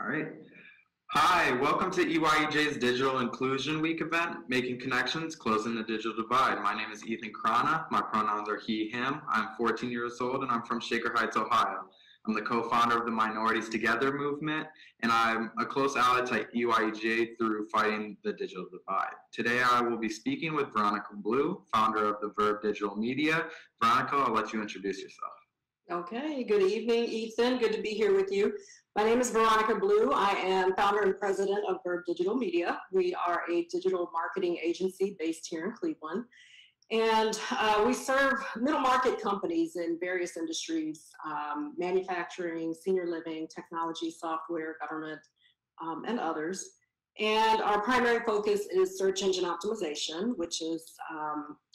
All right. Hi, welcome to EYEJ's Digital Inclusion Week event, Making Connections, Closing the Digital Divide. My name is Ethan Krana. My pronouns are he, him. I'm 14 years old and I'm from Shaker Heights, Ohio. I'm the co-founder of the Minorities Together movement, and I'm a close ally to EYEJ through fighting the digital divide. Today I will be speaking with Veronica Blue, founder of the Verb Digital Media. Veronica, I'll let you introduce yourself. Okay, good evening, Ethan. Good to be here with you. My name is Veronica Blue. I am founder and president of Verb Digital Media. We are a digital marketing agency based here in Cleveland. And we serve middle market companies in various industries, manufacturing, senior living, technology, software, government, and others. And our primary focus is search engine optimization, which is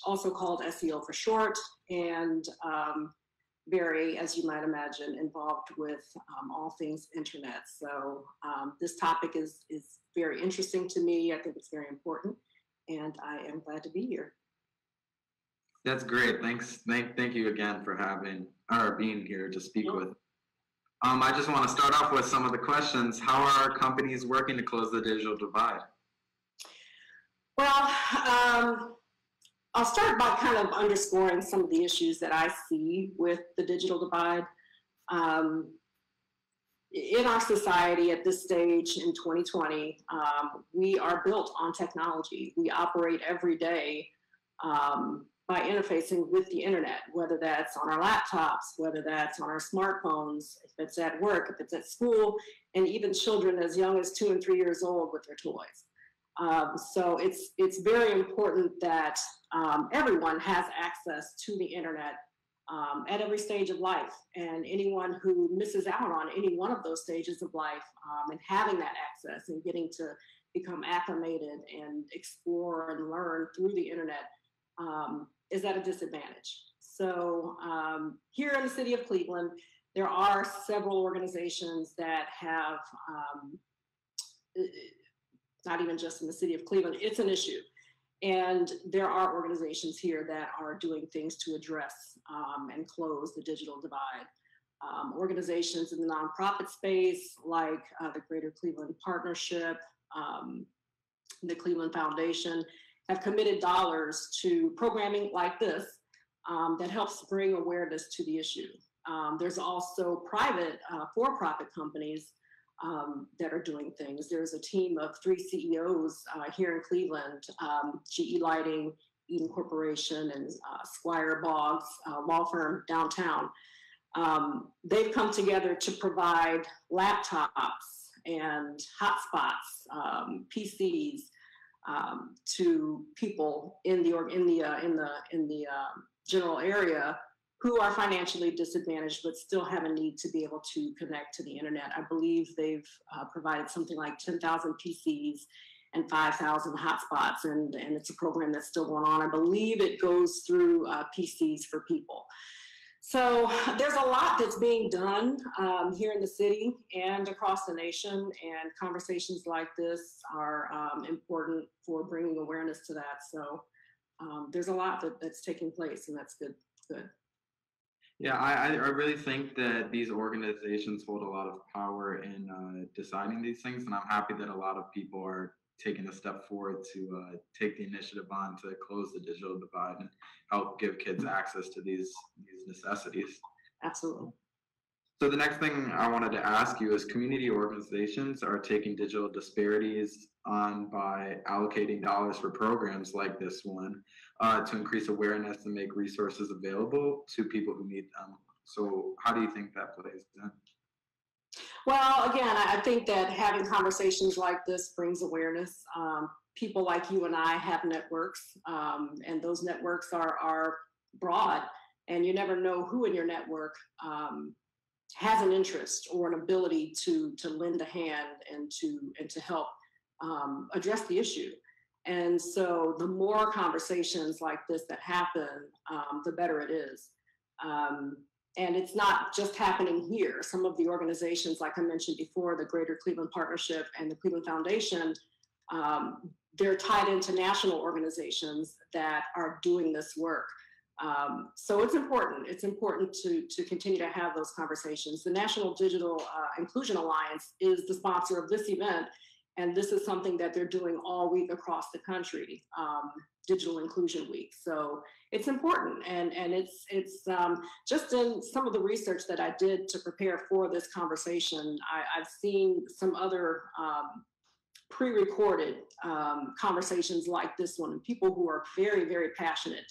also called SEO for short, and very, as you might imagine, involved with all things internet. So this topic is very interesting to me. I think it's very important, and I am glad to be here. That's great. Thanks. Thank you again for being here to speak with. I just want to start off with some of the questions. How are companies working to close the digital divide? Well, I'll start by kind of underscoring some of the issues that I see with the digital divide. In our society at this stage in 2020, we are built on technology. We operate every day by interfacing with the internet, whether that's on our laptops, whether that's on our smartphones, if it's at work, if it's at school, and even children as young as 2 and 3 years old with their toys. So it's very important that everyone has access to the internet at every stage of life, and anyone who misses out on any one of those stages of life and having that access and getting to become acclimated and explore and learn through the internet is at a disadvantage. So here in the city of Cleveland, there are several organizations that have not even just in the city of Cleveland, it's an issue. And there are organizations here that are doing things to address and close the digital divide. Organizations in the nonprofit space, like the Greater Cleveland Partnership, the Cleveland Foundation, have committed dollars to programming like this that helps bring awareness to the issue. There's also private for-profit companies that are doing things. There's a team of 3 CEOs here in Cleveland, GE Lighting, Eden Corporation, and Squire Boggs law firm downtown. They've come together to provide laptops and hotspots, PCs to people in the general area who are financially disadvantaged but still have a need to be able to connect to the internet. I believe they've provided something like 10,000 PCs and 5,000 hotspots, and it's a program that's still going on. I believe it goes through PCs for people. So there's a lot that's being done here in the city and across the nation, and conversations like this are important for bringing awareness to that. So there's a lot that's taking place, and that's good. Yeah, I really think that these organizations hold a lot of power in deciding these things, and I'm happy that a lot of people are taking a step forward to take the initiative on to close the digital divide and help give kids access to these necessities. Absolutely. So the next thing I wanted to ask you is, community organizations are taking digital disparities on by allocating dollars for programs like this one to increase awareness and make resources available to people who need them. So how do you think that plays in? Well, again, I think that having conversations like this brings awareness. People like you and I have networks, and those networks are broad, and you never know who in your network has an interest or an ability to lend a hand and to help address the issue. And so the more conversations like this that happen, the better it is. And it's not just happening here. Some of the organizations, like I mentioned before, the Greater Cleveland Partnership and the Cleveland Foundation, they're tied into national organizations that are doing this work. So it's important. It's important to continue to have those conversations. The National Digital Inclusion Alliance is the sponsor of this event, and this is something that they're doing all week across the country, Digital Inclusion Week. So it's important, and it's just in some of the research that I did to prepare for this conversation, I've seen some other pre-recorded conversations like this one, and people who are very, very passionate.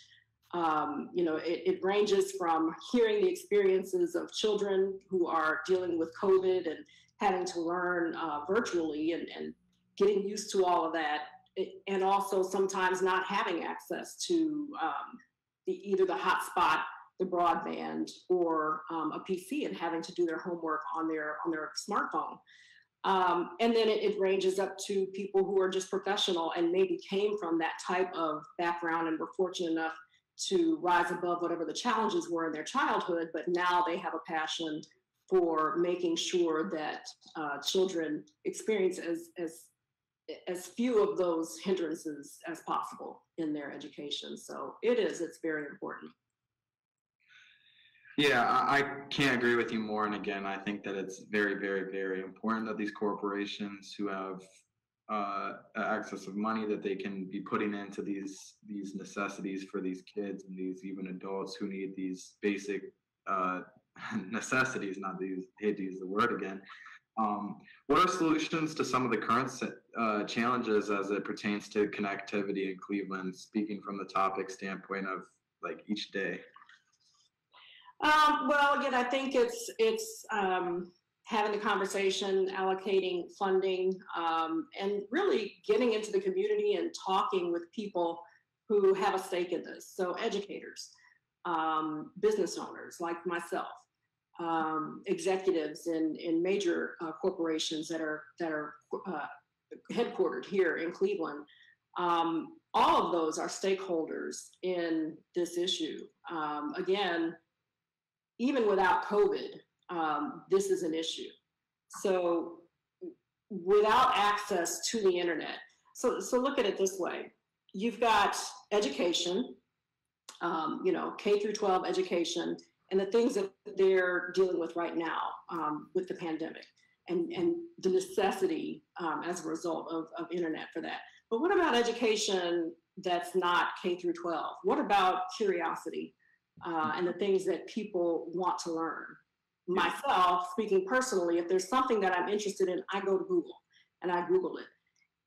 You know, it ranges from hearing the experiences of children who are dealing with COVID and having to learn virtually and getting used to all of that, and also sometimes not having access to either the hotspot, the broadband, or a PC, and having to do their homework on their smartphone. And then it ranges up to people who are just professional and maybe came from that type of background and were fortunate enough to rise above whatever the challenges were in their childhood, but now they have a passion for making sure that children experience as few of those hindrances as possible in their education. So it's very important. Yeah, I can't agree with you more. And again, I think that it's very, very, very important that these corporations who have access of money that they can be putting into these necessities for these kids and these even adults who need these basic necessities, not these, I hate to use the word again. What are solutions to some of the current challenges as it pertains to connectivity in Cleveland, speaking from the topic standpoint of like each day? Well, again, I think it's having the conversation, allocating funding, and really getting into the community and talking with people who have a stake in this. So educators, business owners like myself, executives in major corporations that are headquartered here in Cleveland. All of those are stakeholders in this issue. Again, even without COVID, this is an issue. So without access to the internet, so look at it this way. You've got education, you know, K through 12 education, and the things that they're dealing with right now with the pandemic and the necessity as a result of internet for that. But what about education that's not K through 12? What about curiosity and the things that people want to learn? Myself, speaking personally, if there's something that I'm interested in, I go to Google and I Google it,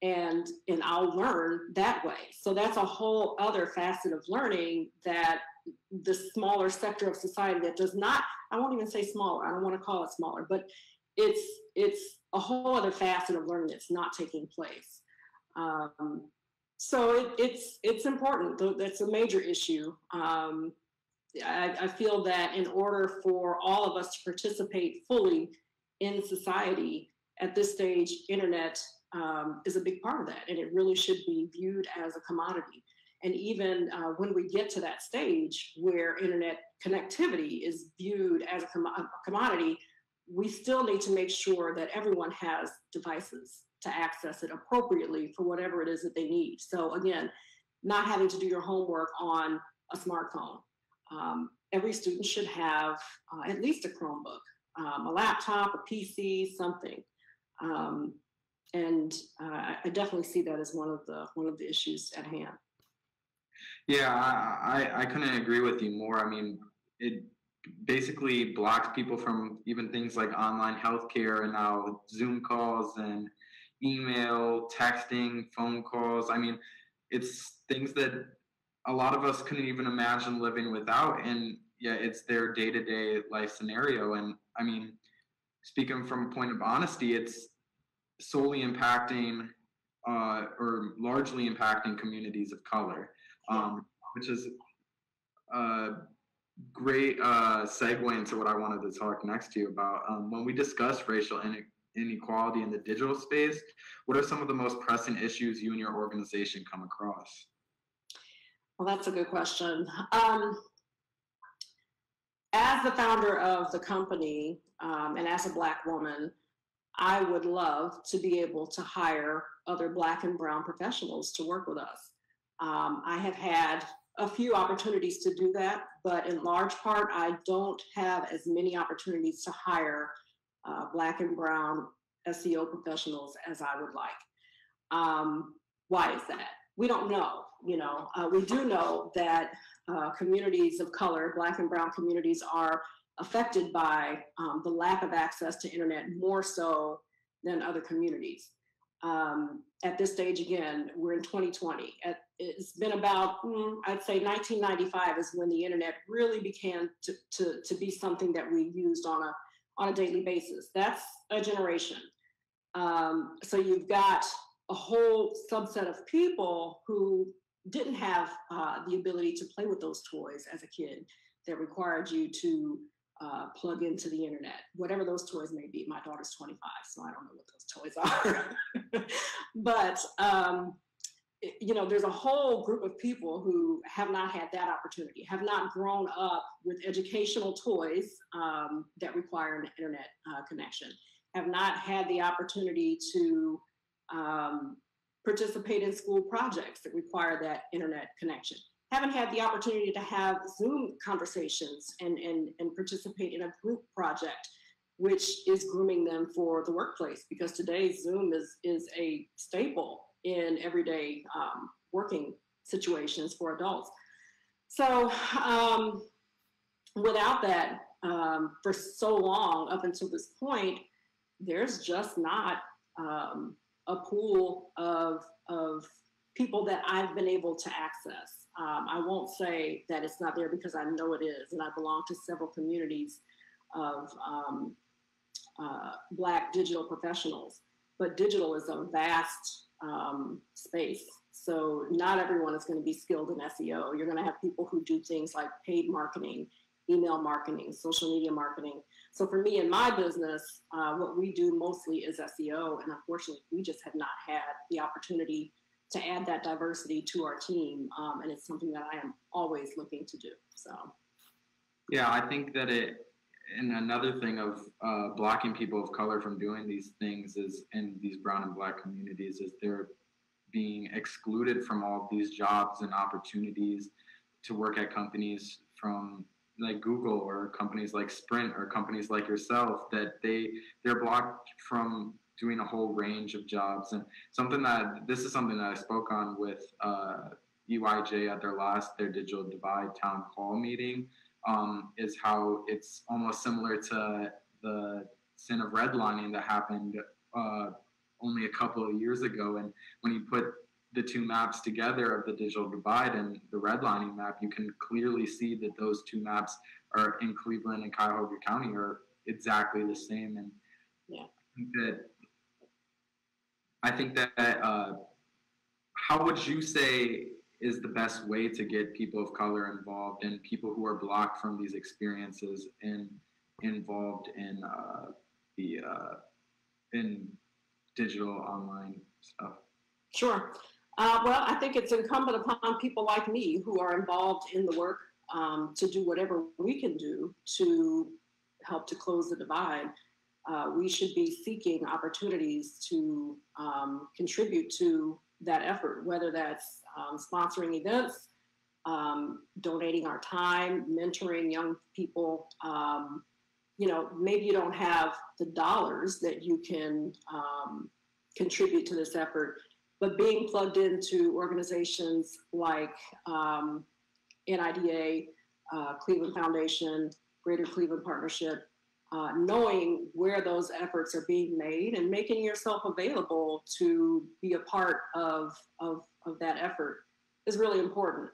and I'll learn that way. So that's a whole other facet of learning that the smaller sector of society that does not, I won't even say smaller, I don't want to call it smaller, but it's a whole other facet of learning that's not taking place. So it's important. That's a major issue. I feel that in order for all of us to participate fully in society at this stage, internet is a big part of that, and it really should be viewed as a commodity. And even when we get to that stage where internet connectivity is viewed as a commodity, we still need to make sure that everyone has devices to access it appropriately for whatever it is that they need. So again, not having to do your homework on a smartphone. Every student should have at least a Chromebook, a laptop, a PC, something. And I definitely see that as one of the issues at hand. Yeah, I couldn't agree with you more. I mean, it basically blocks people from even things like online healthcare and now Zoom calls and email, texting, phone calls. I mean, it's things that a lot of us couldn't even imagine living without, and yeah, it's their day-to-day life scenario. And I mean, speaking from a point of honesty, it's solely impacting or largely impacting communities of color, which is a great segue into what I wanted to talk next to you about. When we discuss racial inequality in the digital space, what are some of the most pressing issues you and your organization come across? Well, that's a good question. As the founder of the company and as a Black woman, I would love to be able to hire other Black and brown professionals to work with us. I have had a few opportunities to do that, but in large part, I don't have as many opportunities to hire Black and Brown SEO professionals as I would like. Why is that? We don't know. We do know that communities of color, Black and Brown communities, are affected by the lack of access to internet more so than other communities. At this stage, again, we're in 2020. It's been about, I'd say 1995 is when the internet really began to be something that we used on a daily basis. That's a generation. So you've got a whole subset of people who didn't have the ability to play with those toys as a kid that required you to plug into the internet, whatever those toys may be. My daughter's 25, so I don't know what those toys are. But, there's a whole group of people who have not had that opportunity, have not grown up with educational toys that require an internet connection, have not had the opportunity to participate in school projects that require that internet connection, haven't had the opportunity to have Zoom conversations and participate in a group project, which is grooming them for the workplace, because today Zoom is a staple in everyday working situations for adults. So without that, for so long up until this point, there's just not a pool of people that I've been able to access. I won't say that it's not there, because I know it is, and I belong to several communities of Black digital professionals, but digital is a vast space. So not everyone is going to be skilled in SEO. You're going to have people who do things like paid marketing, email marketing, social media marketing. So for me in my business, what we do mostly is SEO, and unfortunately, we just have not had the opportunity to add that diversity to our team, and it's something that I am always looking to do. So, yeah, I think that and another thing of blocking people of color from doing these things is, in these brown and Black communities, is they're being excluded from all of these jobs and opportunities to work at companies from like Google or companies like Sprint or companies like yourself, that they're blocked from doing a whole range of jobs. And this is something that I spoke on with EYJ at their Digital Divide town hall meeting, is how it's almost similar to the sin of redlining that happened only a couple of years ago. And when you put the two maps together of the Digital Divide and the redlining map, you can clearly see that those two maps are in Cleveland and Cuyahoga County are exactly the same. And yeah, I think that how would you say is the best way to get people of color involved and people who are blocked from these experiences involved in in digital online stuff? Sure. Well, I think it's incumbent upon people like me who are involved in the work to do whatever we can do to help to close the divide. We should be seeking opportunities to contribute to that effort, whether that's sponsoring events, donating our time, mentoring young people. Maybe you don't have the dollars that you can contribute to this effort, but being plugged into organizations like NIDA, Cleveland Foundation, Greater Cleveland Partnership, knowing where those efforts are being made and making yourself available to be a part of that effort is really important.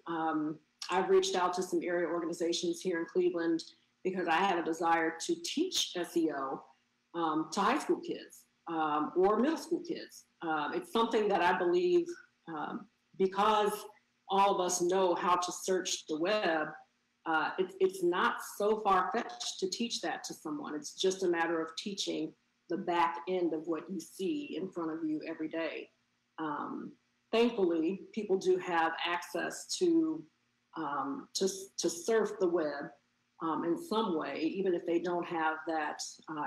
I've reached out to some area organizations here in Cleveland because I have a desire to teach SEO to high school kids or middle school kids. It's something that I believe, because all of us know how to search the web, it's not so far-fetched to teach that to someone. It's just a matter of teaching the back end of what you see in front of you every day. Thankfully, people do have access to surf the web in some way, even if they don't have that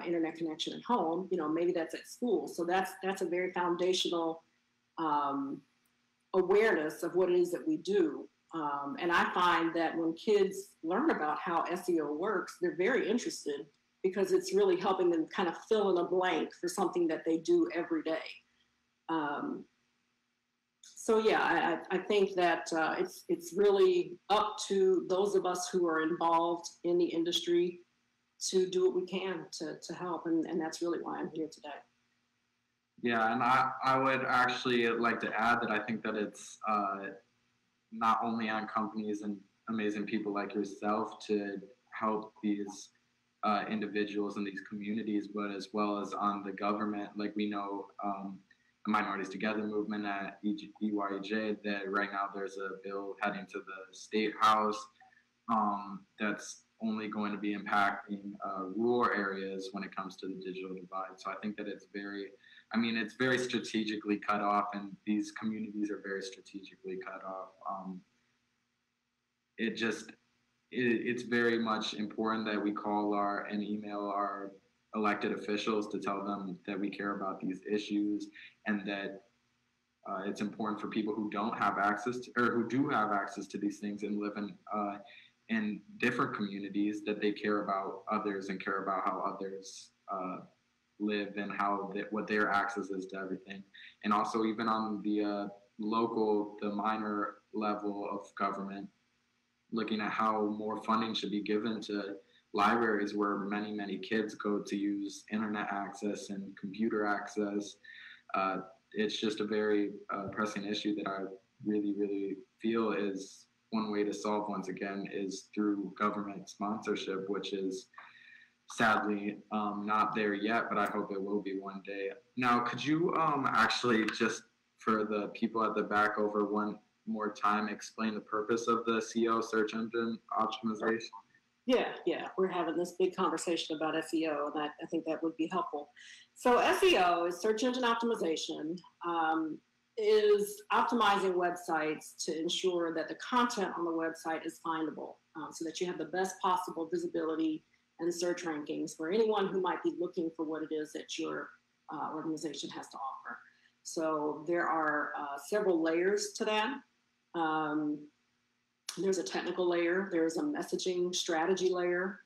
internet connection at home. Maybe that's at school. So that's a very foundational awareness of what it is that we do. And I find that when kids learn about how SEO works, they're very interested because it's really helping them kind of fill in a blank for something that they do every day. So yeah, I think that it's really up to those of us who are involved in the industry to do what we can to help, and that's really why I'm here today. Yeah, and I would actually like to add that I think that it's not only on companies and amazing people like yourself to help these individuals in these communities, but as well as on the government. Like we know the Minorities Together movement at EYEJ, that right now there's a bill heading to the State House that's only going to be impacting rural areas when it comes to the digital divide. So I think that it's very strategically cut off, and these communities are very strategically cut off. It's very much important that we call and email our elected officials to tell them that we care about these issues, and that it's important for people who don't have access to, or who do have access to these things and live in different communities, that they care about others and care about how others live and what their access is to everything. And also even on the the minor level of government, looking at how more funding should be given to libraries where many, many kids go to use internet access and computer access. It's just a very pressing issue that I really, really feel is one way to solve, once again, is through government sponsorship, which is sadly not there yet, but I hope it will be one day. Now, could you actually, just for the people at the back, over one more time, explain the purpose of the SEO, search engine optimization? Yeah, we're having this big conversation about SEO, and I think that would be helpful. So SEO is search engine optimization, is optimizing websites to ensure that the content on the website is findable, so that you have the best possible visibility and search rankings for anyone who might be looking for what it is that your organization has to offer. So there are several layers to that. There's a technical layer, there's a messaging strategy layer,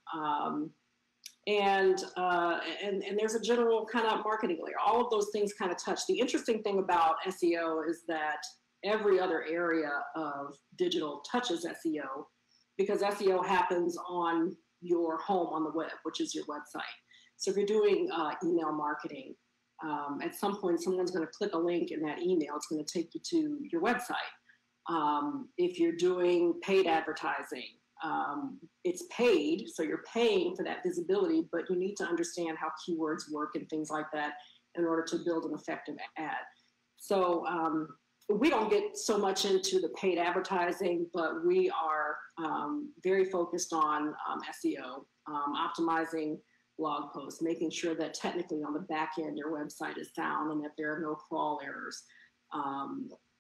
and there's a general kind of marketing layer. All of those things kind of touch. The interesting thing about SEO is that every other area of digital touches SEO, because SEO happens on your home on the web, which is your website. So if you're doing email marketing, at some point someone's going to click a link in that email. It's going to take you to your website. If you're doing paid advertising, it's paid, so you're paying for that visibility, but you need to understand how keywords work and things like that in order to build an effective ad. So we don't get so much into the paid advertising, but we are very focused on SEO, optimizing blog posts, making sure that technically on the back end your website is sound and that there are no crawl errors.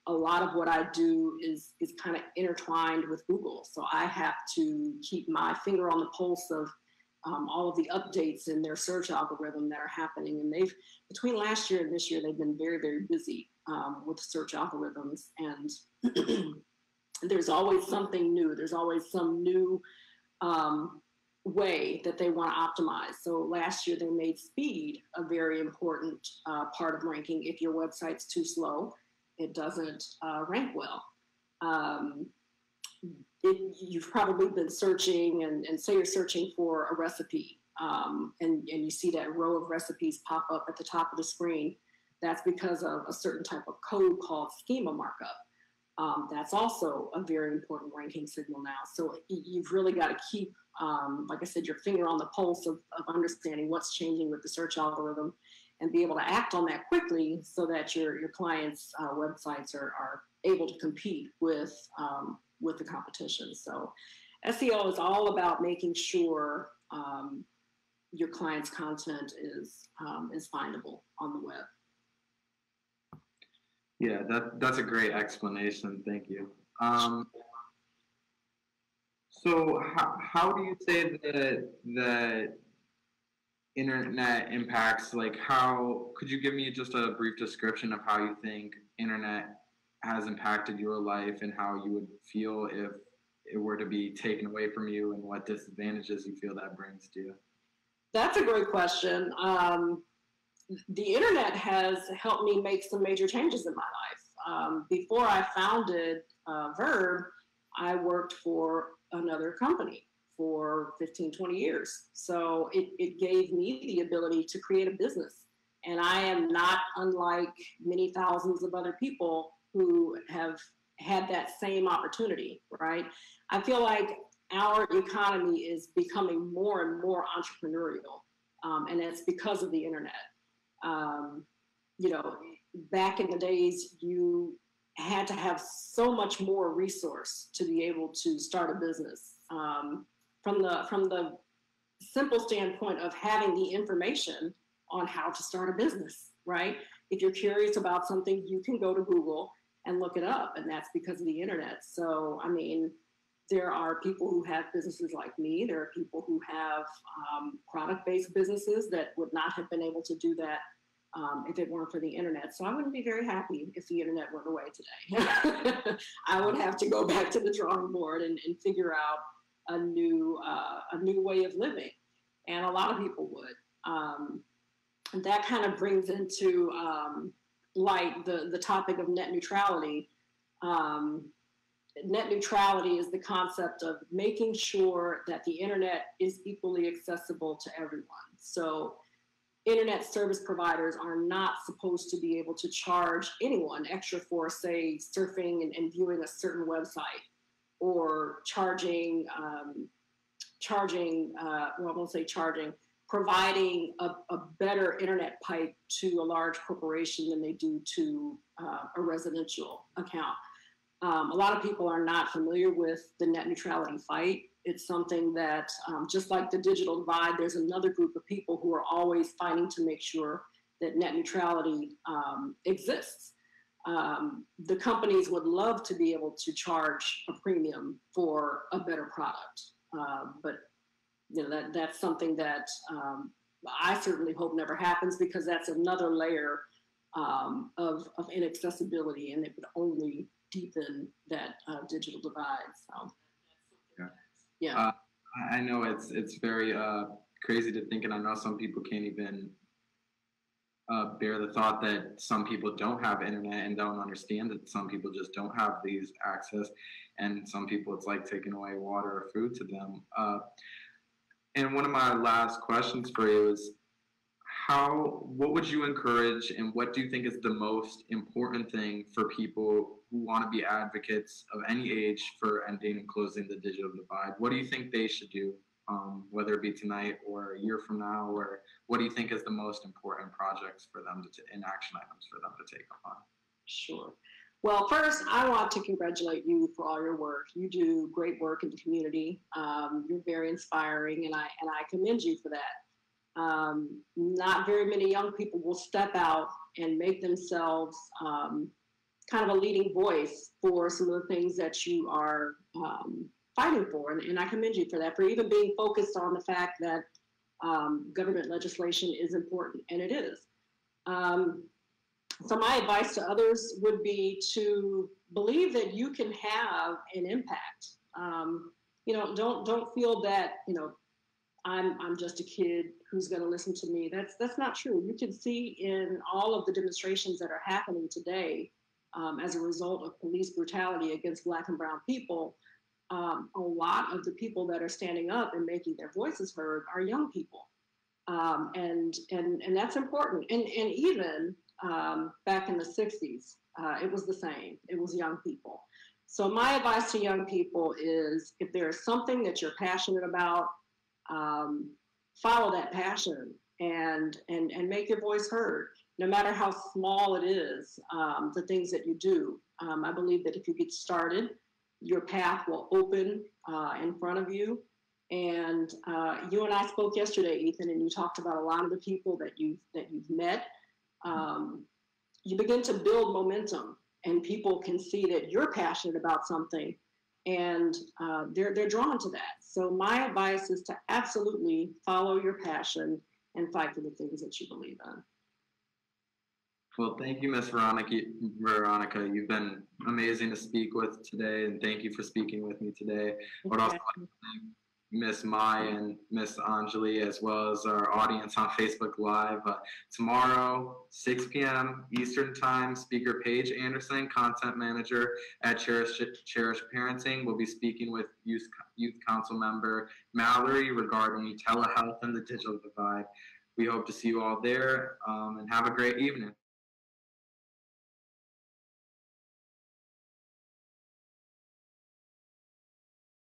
A lot of what I do is kind of intertwined with Google. So I have to keep my finger on the pulse of all of the updates in their search algorithm that are happening. And between last year and this year, they've been very, very busy with search algorithms. And there's always something new. There's always some new way that they want to optimize. So last year they made speed a very important part of ranking. If your website's too slow, it doesn't rank well. You've probably been searching and say you're searching for a recipe and you see that row of recipes pop up at the top of the screen. That's because of a certain type of code called schema markup. That's also a very important ranking signal now. So you've really got to keep, like I said, your finger on the pulse of understanding what's changing with the search algorithm and be able to act on that quickly so that your clients' websites are able to compete with the competition. So SEO is all about making sure your client's content is findable on the web. Yeah, that's a great explanation. Thank you. So how do you say that internet impacts, like how, could you give me just a brief description of how you think internet has impacted your life and how you would feel if it were to be taken away from you, and what disadvantages you feel that brings to you? That's a great question. The internet has helped me make some major changes in my life. Before I founded Verb, I worked for another company for 15, 20 years. So it gave me the ability to create a business. And I am not unlike many thousands of other people who have had that same opportunity, right? I feel like our economy is becoming more and more entrepreneurial, and it's because of the internet. You know, back in the days, you had to have so much more resource to be able to start a business. From the simple standpoint of having the information on how to start a business, right? If you're curious about something, you can go to Google and look it up, and that's because of the internet. So, I mean, there are people who have businesses like me. There are people who have product-based businesses that would not have been able to do that if it weren't for the internet. So I wouldn't be very happy if the internet went away today. I would have to go back to the drawing board and figure out a new way of living, and a lot of people would. And that kind of brings into light the topic of net neutrality. Net neutrality is the concept of making sure that the internet is equally accessible to everyone. So internet service providers are not supposed to be able to charge anyone extra for, say, surfing and viewing a certain website, or providing a better internet pipe to a large corporation than they do to a residential account. A lot of people are not familiar with the net neutrality fight. It's something that, just like the digital divide, there's another group of people who are always fighting to make sure that net neutrality exists. The companies would love to be able to charge a premium for a better product, but you know, that's something that I certainly hope never happens, because that's another layer of inaccessibility, and it would only deepen that digital divide. So, yeah. I know it's very crazy to think, and I know some people can't even bear the thought that some people don't have internet and don't understand that some people just don't have these access, and some people it's like taking away water or food to them. And one of my last questions for you is, what would you encourage, and what do you think is the most important thing for people who want to be advocates of any age for ending and closing the digital divide? What do you think they should do, whether it be tonight or a year from now, or what do you think is the most important projects for them and action items for them to take on? Sure. Well, first, I want to congratulate you for all your work. You do great work in the community. You're very inspiring, and I commend you for that. Not very many young people will step out and make themselves kind of a leading voice for some of the things that you are fighting for, and I commend you for that, for even being focused on the fact that government legislation is important, and it is. So my advice to others would be to believe that you can have an impact. You know, don't feel that, you know, I'm just a kid who's going to listen to me. That's not true. You can see in all of the demonstrations that are happening today as a result of police brutality against Black and brown people, a lot of the people that are standing up and making their voices heard are young people. And that's important. And even back in the 60s, it was the same. It was young people. So my advice to young people is, if there's something that you're passionate about, follow that passion and make your voice heard, no matter how small it is, the things that you do. I believe that if you get started, your path will open in front of you. And you and I spoke yesterday, Ethan, and you talked about a lot of the people that you've met. You begin to build momentum, and people can see that you're passionate about something, and they're drawn to that. So my advice is to absolutely follow your passion and fight for the things that you believe in. Well, thank you, Miss Veronica. Veronica, you've been amazing to speak with today, and thank you for speaking with me today. I would also like to thank Miss Mai and Miss Anjali, as well as our audience on Facebook Live. Tomorrow, 6 p.m. Eastern Time, speaker Paige Anderson, content manager at Cherish Parenting, will be speaking with Youth Council member Mallory regarding telehealth and the digital divide. We hope to see you all there, and have a great evening.